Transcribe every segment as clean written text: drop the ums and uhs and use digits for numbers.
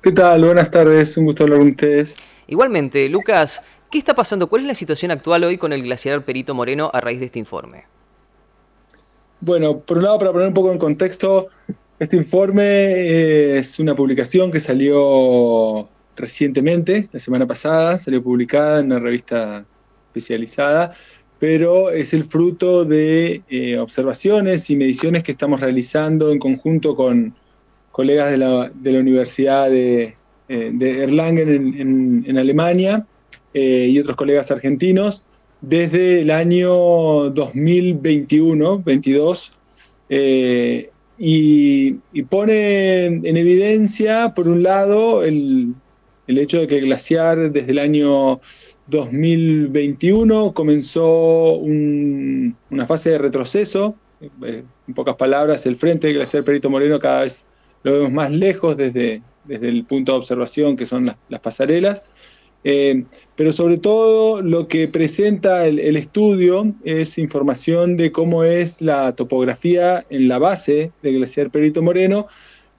¿Qué tal? Buenas tardes, un gusto hablar con ustedes. Igualmente, Lucas, ¿qué está pasando? ¿Cuál es la situación actual hoy con el glaciar Perito Moreno a raíz de este informe? Bueno, por un lado, para poner un poco en contexto, este informe es una publicación que salió recientemente, la semana pasada, salió publicada en una revista especializada, pero es el fruto de observaciones y mediciones que estamos realizando en conjunto con colegas de la Universidad de Erlangen en Alemania y otros colegas argentinos desde el año 2021-22 y pone en evidencia, por un lado, el hecho de que el glaciar desde el año 2021 comenzó una fase de retroceso. En pocas palabras, el frente del glaciar Perito Moreno cada vez lo vemos más lejos desde el punto de observación que son las pasarelas. Pero sobre todo lo que presenta el estudio es información de cómo es la topografía en la base del glaciar Perito Moreno,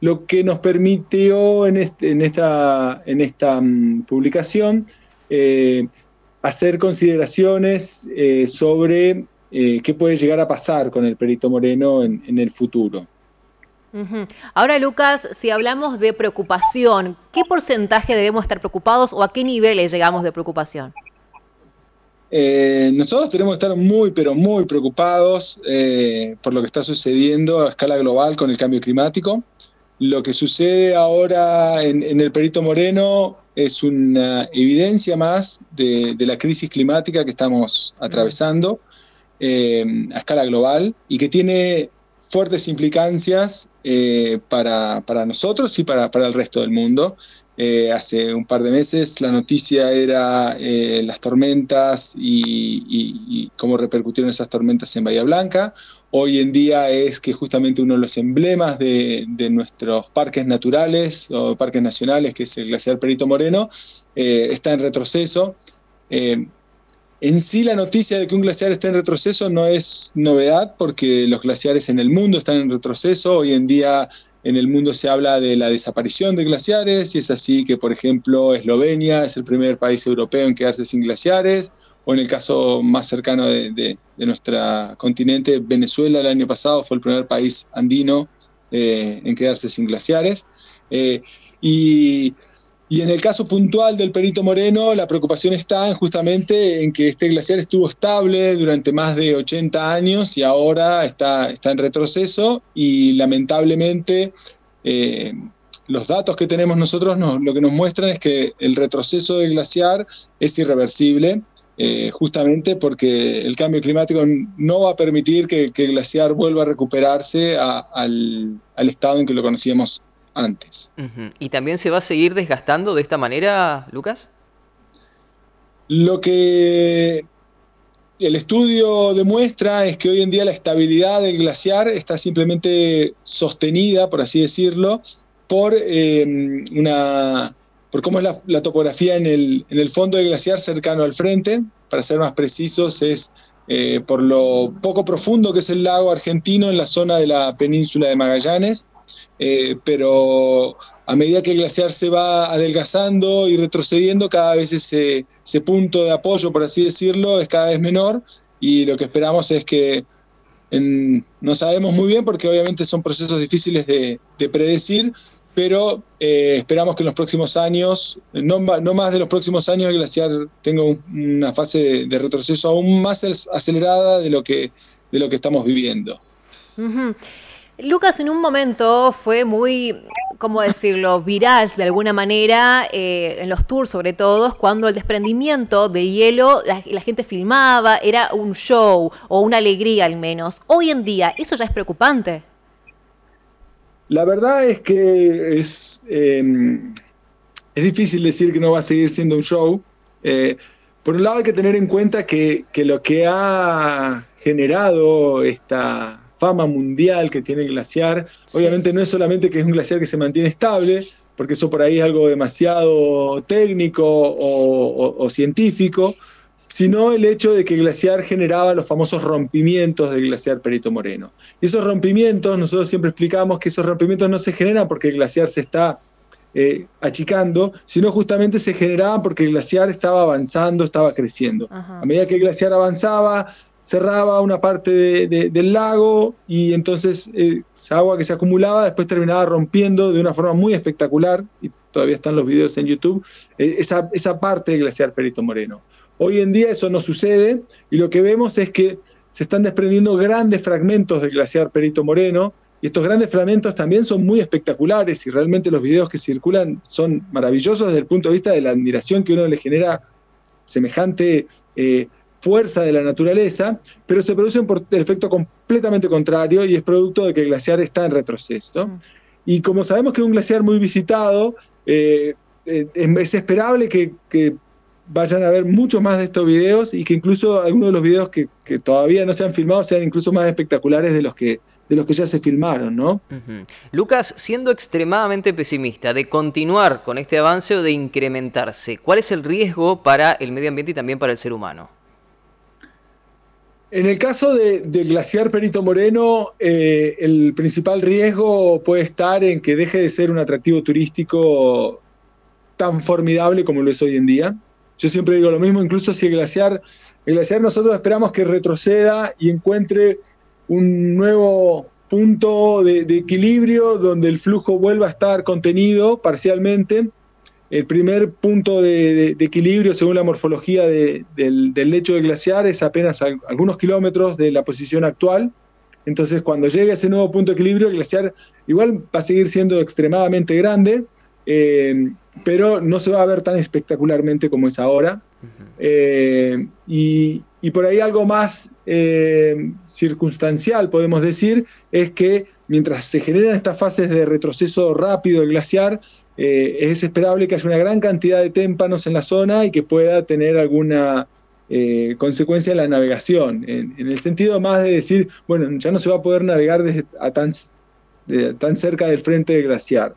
lo que nos permitió en esta publicación hacer consideraciones sobre qué puede llegar a pasar con el Perito Moreno en el futuro. Ahora, Lucas, si hablamos de preocupación, ¿qué porcentaje debemos estar preocupados o a qué niveles llegamos de preocupación? Nosotros tenemos que estar muy, pero muy preocupados por lo que está sucediendo a escala global con el cambio climático. Lo que sucede ahora en el Perito Moreno es una evidencia más de la crisis climática que estamos atravesando a escala global y que tiene fuertes implicancias para nosotros y para el resto del mundo. Hace un par de meses la noticia era las tormentas y cómo repercutieron esas tormentas en Bahía Blanca. Hoy en día es que justamente uno de los emblemas de nuestros parques naturales o parques nacionales, que es el glaciar Perito Moreno, está en retroceso. En sí, la noticia de que un glaciar esté en retroceso no es novedad, porque los glaciares en el mundo están en retroceso. Hoy en día en el mundo se habla de la desaparición de glaciares, y es así que, por ejemplo, Eslovenia es el primer país europeo en quedarse sin glaciares, o en el caso más cercano de nuestro continente, Venezuela el año pasado fue el primer país andino en quedarse sin glaciares. Y en el caso puntual del Perito Moreno, la preocupación está justamente en que este glaciar estuvo estable durante más de 80 años y ahora está en retroceso, y lamentablemente los datos que tenemos nosotros lo que nos muestran es que el retroceso del glaciar es irreversible, justamente porque el cambio climático no va a permitir que el glaciar vuelva a recuperarse al estado en que lo conocíamos antes. ¿Y también se va a seguir desgastando de esta manera, Lucas? Lo que el estudio demuestra es que hoy en día la estabilidad del glaciar está simplemente sostenida, por así decirlo, por cómo es la topografía en el fondo del glaciar cercano al frente. Para ser más precisos, es por lo poco profundo que es el lago argentino en la zona de la península de Magallanes. Pero a medida que el glaciar se va adelgazando y retrocediendo, cada vez ese punto de apoyo, por así decirlo, es cada vez menor, y lo que esperamos es que no sabemos muy bien, porque obviamente son procesos difíciles de predecir, pero esperamos que en los próximos años, no más de los próximos años, el glaciar tenga una fase de retroceso aún más acelerada de lo que estamos viviendo. Lucas, en un momento fue muy, ¿cómo decirlo?, viral de alguna manera, en los tours sobre todo, cuando el desprendimiento de hielo, la gente filmaba, era un show o una alegría al menos. Hoy en día, ¿eso ya es preocupante? La verdad es que es difícil decir que no va a seguir siendo un show. Por un lado hay que tener en cuenta que lo que ha generado esta fama mundial que tiene el glaciar, obviamente no es solamente que es un glaciar que se mantiene estable, porque eso por ahí es algo demasiado técnico o científico, sino el hecho de que el glaciar generaba los famosos rompimientos del glaciar Perito Moreno. Y esos rompimientos, nosotros siempre explicamos que esos rompimientos no se generan porque el glaciar se está achicando, sino justamente se generaban porque el glaciar estaba avanzando, estaba creciendo. A medida que el glaciar avanzaba, cerraba una parte del lago y entonces esa agua que se acumulaba después terminaba rompiendo de una forma muy espectacular, y todavía están los videos en YouTube, esa parte del glaciar Perito Moreno. Hoy en día eso no sucede y lo que vemos es que se están desprendiendo grandes fragmentos del glaciar Perito Moreno, y estos grandes fragmentos también son muy espectaculares y realmente los videos que circulan son maravillosos desde el punto de vista de la admiración que uno le genera semejante fuerza de la naturaleza, pero se producen por el efecto completamente contrario y es producto de que el glaciar está en retroceso. Y como sabemos que es un glaciar muy visitado, es esperable que vayan a ver mucho más de estos videos y que incluso algunos de los videos que todavía no se han filmado sean incluso más espectaculares de los que ya se filmaron, ¿no? Lucas, siendo extremadamente pesimista, de continuar con este avance o de incrementarse, ¿cuál es el riesgo para el medio ambiente y también para el ser humano? En el caso del glaciar Perito Moreno, el principal riesgo puede estar en que deje de ser un atractivo turístico tan formidable como lo es hoy en día. Yo siempre digo lo mismo, incluso si el glaciar nosotros esperamos que retroceda y encuentre un nuevo punto de equilibrio donde el flujo vuelva a estar contenido parcialmente. El primer punto de equilibrio, según la morfología del lecho del glaciar, es apenas algunos kilómetros de la posición actual. Entonces, cuando llegue a ese nuevo punto de equilibrio, el glaciar igual va a seguir siendo extremadamente grande, pero no se va a ver tan espectacularmente como es ahora. Y por ahí algo más circunstancial, podemos decir, es que mientras se generan estas fases de retroceso rápido del glaciar, es esperable que haya una gran cantidad de témpanos en la zona y que pueda tener alguna consecuencia en la navegación, en el sentido más de decir, bueno, ya no se va a poder navegar tan cerca del frente del glaciar.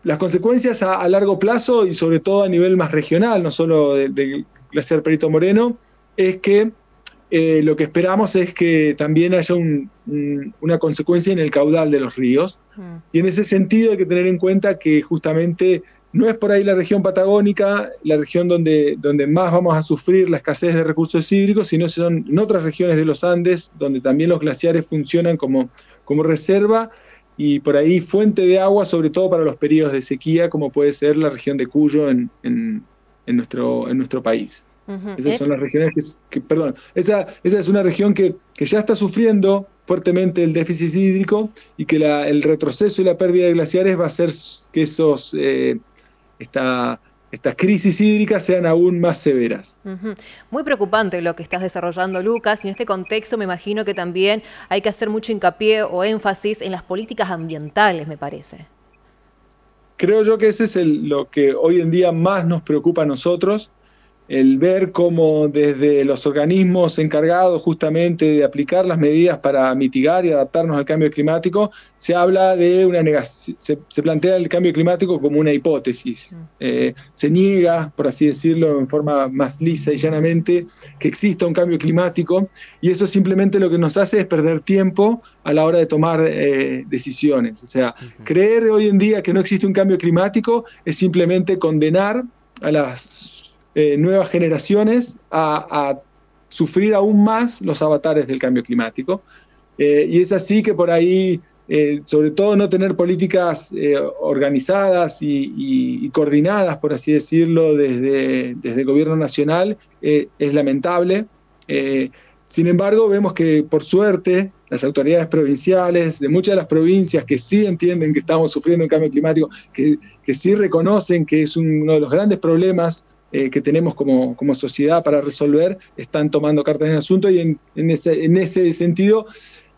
Las consecuencias a largo plazo y sobre todo a nivel más regional, no solo del glaciar Perito Moreno, es que lo que esperamos es que también haya una consecuencia en el caudal de los ríos. Y en ese sentido hay que tener en cuenta que justamente no es por ahí la región patagónica, la región donde más vamos a sufrir la escasez de recursos hídricos, sino son en otras regiones de los Andes, donde también los glaciares funcionan como reserva y por ahí fuente de agua, sobre todo para los periodos de sequía, como puede ser la región de Cuyo en nuestro país. Esas son las regiones perdón, esa es una región que ya está sufriendo fuertemente el déficit hídrico y que el retroceso y la pérdida de glaciares va a hacer que estas crisis hídricas sean aún más severas. Muy preocupante lo que estás desarrollando, Lucas, y en este contexto me imagino que también hay que hacer mucho hincapié o énfasis en las políticas ambientales, me parece. Creo yo que ese es lo que hoy en día más nos preocupa a nosotros, el ver cómo desde los organismos encargados justamente de aplicar las medidas para mitigar y adaptarnos al cambio climático, se habla de una negación, se plantea el cambio climático como una hipótesis. Se niega, por así decirlo, en forma más lisa y llanamente, que exista un cambio climático, y eso simplemente lo que nos hace es perder tiempo a la hora de tomar decisiones. O sea, creer hoy en día que no existe un cambio climático es simplemente condenar a las nuevas generaciones a sufrir aún más los avatares del cambio climático. Y es así que por ahí, sobre todo no tener políticas organizadas y coordinadas, por así decirlo, desde el gobierno nacional, es lamentable. Sin embargo, vemos que por suerte las autoridades provinciales de muchas de las provincias que sí entienden que estamos sufriendo un cambio climático, que sí reconocen que es uno de los grandes problemas que tenemos como sociedad para resolver, están tomando cartas en el asunto, y en ese sentido,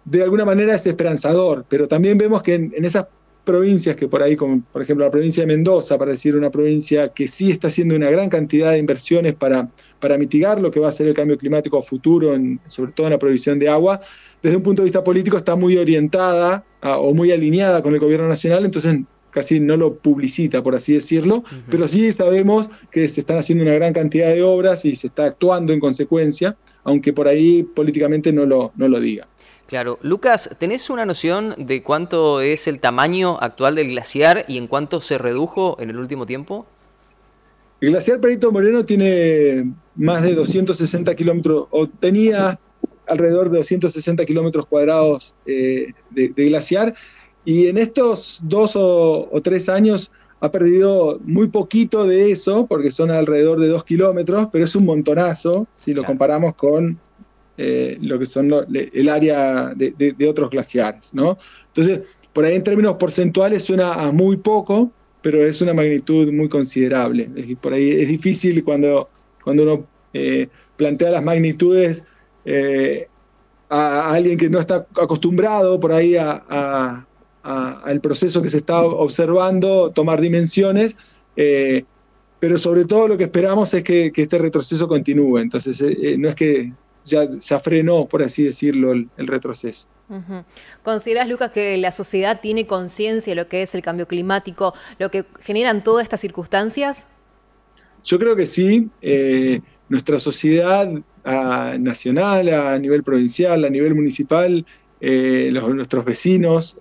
de alguna manera es esperanzador, pero también vemos que en esas provincias que por ahí, como por ejemplo la provincia de Mendoza, para decir una provincia que sí está haciendo una gran cantidad de inversiones para mitigar lo que va a ser el cambio climático a futuro, sobre todo en la provisión de agua, desde un punto de vista político está muy orientada o muy alineada con el gobierno nacional, entonces casi no lo publicita, por así decirlo, pero sí sabemos que se están haciendo una gran cantidad de obras y se está actuando en consecuencia, aunque por ahí políticamente no lo diga. Claro. Lucas, ¿tenés una noción de cuánto es el tamaño actual del glaciar y en cuánto se redujo en el último tiempo? El glaciar Perito Moreno tiene más de 260 kilómetros, o tenía alrededor de 260 kilómetros cuadrados de glaciar, y en estos 2 o 3 años ha perdido muy poquito de eso, porque son alrededor de 2 kilómetros, pero es un montonazo si lo comparamos con lo que son el área de otros glaciares, ¿no? Entonces, por ahí en términos porcentuales suena a muy poco, pero es una magnitud muy considerable. Por ahí es difícil cuando uno plantea las magnitudes a alguien que no está acostumbrado por ahí al proceso que se está observando, tomar dimensiones, pero sobre todo lo que esperamos es que este retroceso continúe. Entonces, no es que ya frenó, por así decirlo, el retroceso. ¿Consideras, Lucas, que la sociedad tiene conciencia de lo que es el cambio climático, lo que generan todas estas circunstancias? Yo creo que sí. Nuestra sociedad nacional, a nivel provincial, a nivel municipal, nuestros vecinos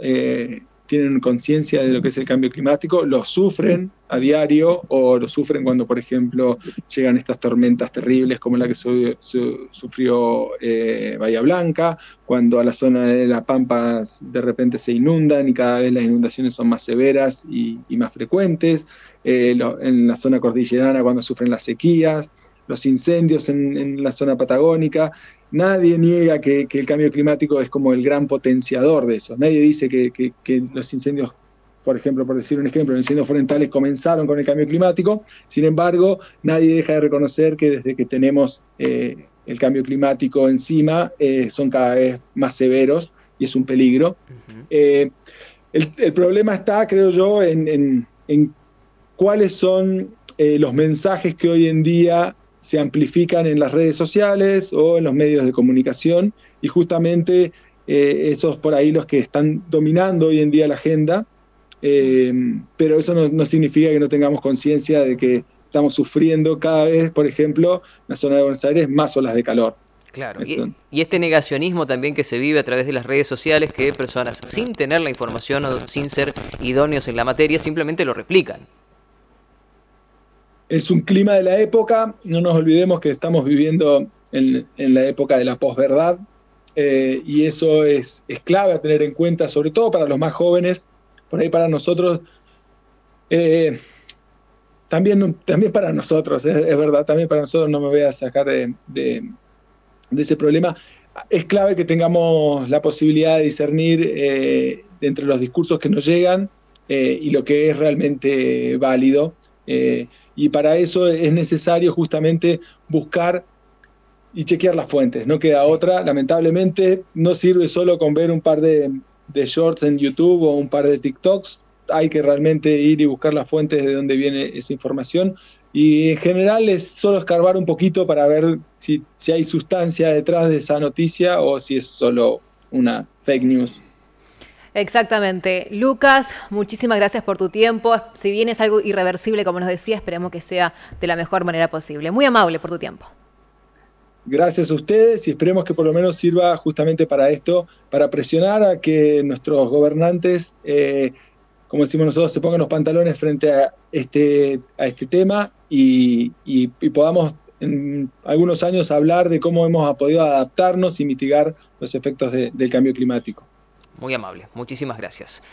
tienen conciencia de lo que es el cambio climático, lo sufren a diario o lo sufren cuando, por ejemplo, llegan estas tormentas terribles como la que sufrió Bahía Blanca, cuando a la zona de La Pampa de repente se inundan y cada vez las inundaciones son más severas y más frecuentes, en la zona cordillerana cuando sufren las sequías, los incendios en la zona patagónica. Nadie niega que el cambio climático es como el gran potenciador de eso. Nadie dice que los incendios, por ejemplo, por decir un ejemplo, los incendios forestales comenzaron con el cambio climático. Sin embargo, nadie deja de reconocer que desde que tenemos el cambio climático encima, son cada vez más severos y es un peligro. El problema está, creo yo, en cuáles son los mensajes que hoy en día se amplifican en las redes sociales o en los medios de comunicación, y justamente esos por ahí los que están dominando hoy en día la agenda, pero eso no significa que no tengamos conciencia de que estamos sufriendo cada vez, por ejemplo, en la zona de Buenos Aires, más olas de calor. Claro, y este negacionismo también que se vive a través de las redes sociales, que personas sin tener la información o sin ser idóneos en la materia simplemente lo replican. Es un clima de la época, no nos olvidemos que estamos viviendo en la época de la posverdad, y eso es clave a tener en cuenta, sobre todo para los más jóvenes, por ahí para nosotros, también para nosotros, es verdad, también para nosotros, no me voy a sacar de ese problema. Es clave que tengamos la posibilidad de discernir entre los discursos que nos llegan y lo que es realmente válido. Y para eso es necesario justamente buscar y chequear las fuentes, no queda otra. Lamentablemente no sirve solo con ver un par de shorts en YouTube o un par de TikToks, hay que realmente ir y buscar las fuentes de dónde viene esa información, y en general es solo escarbar un poquito para ver si hay sustancia detrás de esa noticia o si es solo una fake news. Exactamente. Lucas, muchísimas gracias por tu tiempo. Si bien es algo irreversible, como nos decía, esperemos que sea de la mejor manera posible. Muy amable por tu tiempo. Gracias a ustedes, y esperemos que por lo menos sirva justamente para esto, para presionar a que nuestros gobernantes, como decimos nosotros, se pongan los pantalones frente a este tema y podamos en algunos años hablar de cómo hemos podido adaptarnos y mitigar los efectos del cambio climático. Muy amable, muchísimas gracias.